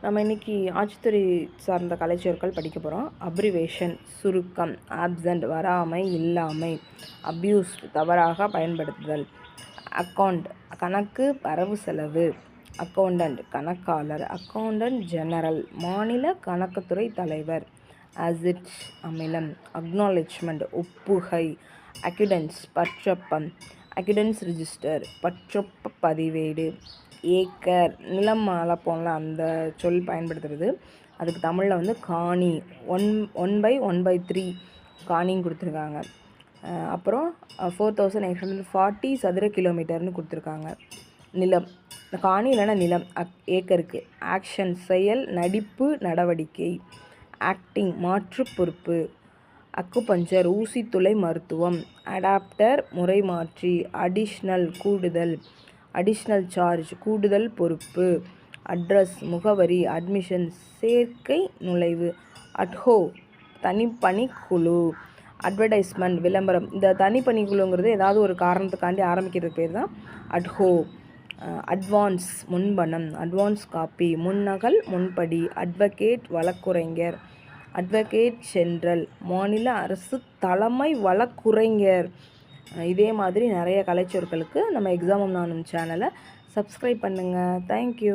நம்ம இன்றைக்கி ஆட்சித்துறை சார்ந்த கலைச்சொற்கள் படிக்க போகிறோம். அப்ரிவேஷன் சுருக்கம், ஆப்சண்ட் வராமை இல்லாமை, அப்யூஸ் தவறாக பயன்படுத்துதல், அக்கவுண்ட் கணக்கு வரவு செலவு, அக்கவுண்டன்ட் கணக்காளர், அக்கவுண்டன்ட் ஜெனரல் மாநில கணக்குத்துறை தலைவர், ஆசிட்ஸ் அமிலம், அக்னாலெட்ஜ்மெண்ட் ஒப்புகை, அக்யூடன்ஸ் பற்றப்பம், அக்யூடன்ஸ் ரிஜிஸ்டர் பற்றொப்ப பதிவேடு, ஏக்கர் நிலம் அளப்போம்ல அந்த சொல் பயன்படுத்துகிறது. அதுக்கு தமிழில் வந்து காணி 1/1/3 காணின்னு கொடுத்துருக்காங்க. அப்புறம் 4840 சதுர கிலோமீட்டர்னு கொடுத்துருக்காங்க. நிலம் காணி இல்லைன்னா நிலம் ஏக்கருக்கு. ஆக்ஷன் செயல், நடிப்பு, நடவடிக்கை. ஆக்டிங் மாற்று பொறுப்பு. அக்குபஞ்சர் ஊசித்துளை மருத்துவம். அடாப்டர் முறை மாற்றி. அடிஷ்னல் கூடுதல். அடிஷ்னல் சார்ஜ் கூடுதல் பொறுப்பு. அட்ரஸ் முகவரி. அட்மிஷன் சேர்க்கை நுழைவு. அட்ஹோ தனிப்பணிக்குழு. அட்வர்டைஸ்மெண்ட் விளம்பரம். இந்த தனிப்பணிக்குழுங்கிறது ஏதாவது ஒரு காரணத்துக்காண்டி ஆரம்பிக்கிறது பேர் தான் அட்ஹோ. அட்வான்ஸ் முன்பணம். அட்வான்ஸ் காப்பி முன்னகல் முன்படி. அட்வொகேட் வழக்குரைஞர். அட்வொகேட் ஜெனரல் மாநில அரசு தலைமை வழக்குரைஞர். இதே மாதிரி நிறைய கலைச்சொற்களுக்கு நம்ம எக்ஸாம் நானும் சேனலை சப்ஸ்கிரைப் பண்ணுங்கள். தேங்க்யூ.